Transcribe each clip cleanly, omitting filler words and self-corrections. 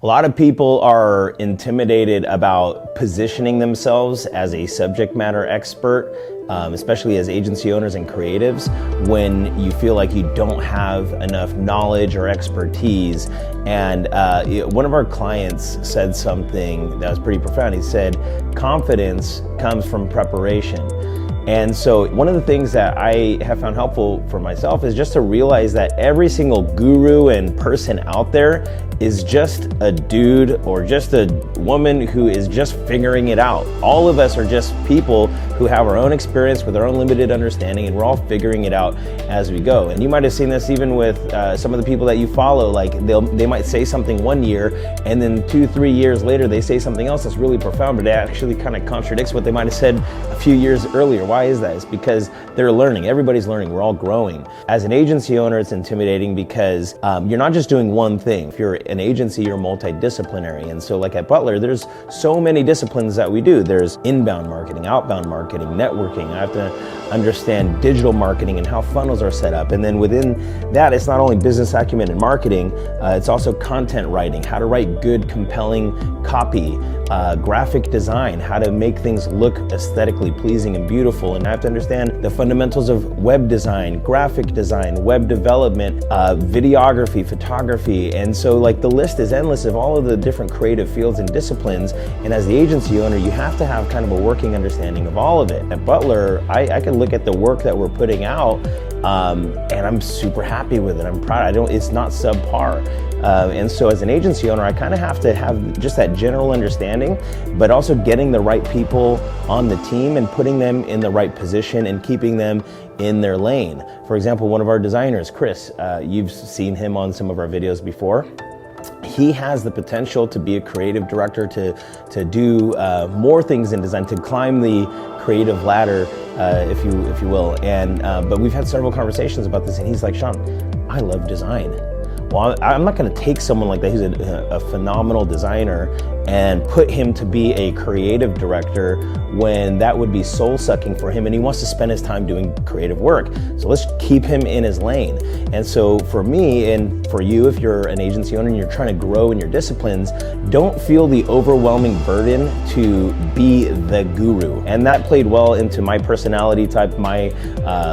A lot of people are intimidated about positioning themselves as a subject matter expert, especially as agency owners and creatives, when you feel like you don't have enough knowledge or expertise. And one of our clients said something that was pretty profound. He said, confidence comes from preparation. And so one of the things that I have found helpful for myself is just to realize that every single guru and person out there is just a dude or just a woman who is just figuring it out. All of us are just people who have our own experience with our own limited understanding, and we're all figuring it out as we go. And you might have seen this even with some of the people that you follow. Like they might say something one year, and then 2-3 years later they say something else that's really profound, but it actually kind of contradicts what they might have said a few years earlier. Why is that? It's because they're learning. Everybody's learning. We're all growing. As an agency owner, it's intimidating because you're not just doing one thing. If you're an agency, you're multidisciplinary. And so like at Butler, there's so many disciplines that we do. There's inbound marketing, outbound marketing, networking. I have to understand digital marketing and how funnels are set up. And then within that, it's not only business acumen and marketing, it's also content writing, how to write good, compelling copy, graphic design, how to make things look aesthetically pleasing and beautiful. And I have to understand the fundamentals of web design, graphic design, web development, videography, photography. And so like the list is endless of all of the different creative fields and disciplines. And as the agency owner, you have to have kind of a working understanding of all of it. At Butler, I can look at the work that we're putting out and I'm super happy with it. I'm proud. It's not subpar. And so as an agency owner, I kind of have to have just that general understanding, but also getting the right people on the team and putting them in the right position and keeping them in their lane. For example, one of our designers, Chris, you've seen him on some of our videos before. He has the potential to be a creative director, to do more things in design, to climb the creative ladder, if you will. And but we've had several conversations about this, and he's like, Sean, I love design. Well, I'm not going to take someone like that who's a phenomenal designer and put him to be a creative director when that would be soul-sucking for him, and he wants to spend his time doing creative work. So let's keep him in his lane. And so for me and for you, if you're an agency owner and you're trying to grow in your disciplines, don't feel the overwhelming burden to be the guru. And that played well into my personality type, my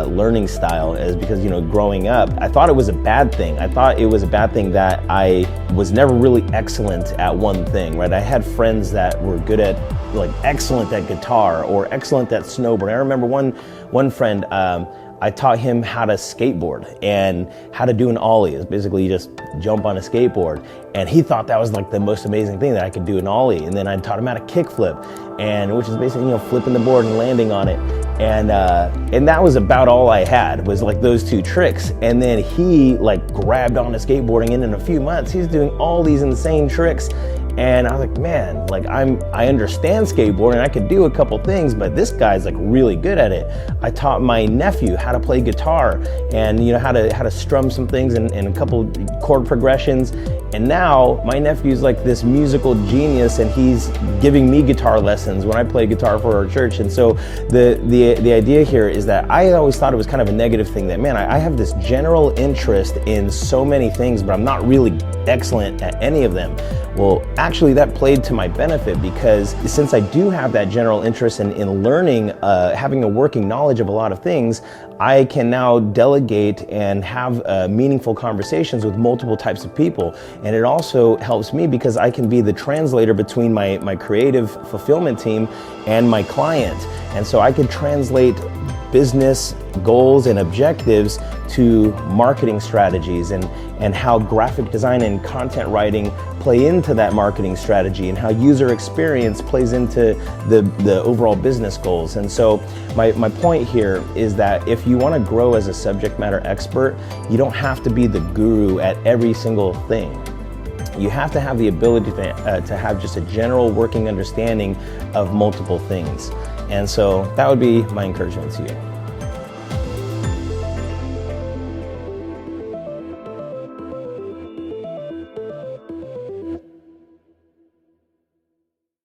learning style, is because, growing up, I thought it was a bad thing. I thought it was a bad thing that I was never really excellent at one thing, right? I had friends that were good at, excellent at guitar or excellent at snowboard. I remember one friend, I taught him how to skateboard and how to do an ollie. It's basically you just jump on a skateboard. And he thought that was like the most amazing thing, that I could do an ollie. And then I taught him how to kickflip, which is basically, flipping the board and landing on it. And that was about all I had, was like those two tricks. And then he grabbed onto skateboarding, and in a few months he's doing all these insane tricks. And I was like, man, I understand skateboarding, I could do a couple things, but this guy's really good at it. I taught my nephew how to play guitar and how to strum some things and a couple chord progressions. And now my nephew's this musical genius, and he's giving me guitar lessons when I play guitar for our church. And so the idea here is that I always thought it was kind of a negative thing, that man, I have this general interest in so many things, but I'm not really excellent at any of them. Well, actually that played to my benefit, because since I do have that general interest in learning, having a working knowledge of a lot of things, I can now delegate and have meaningful conversations with multiple types of people. And it also helps me because I can be the translator between my creative fulfillment team and my client. And so I can translate business goals and objectives to marketing strategies, and how graphic design and content writing play into that marketing strategy, and how user experience plays into the overall business goals. And so my point here is that if you want to grow as a subject matter expert, you don't have to be the guru at every single thing. You have to have the ability to have just a general working understanding of multiple things. And so that would be my encouragement to you.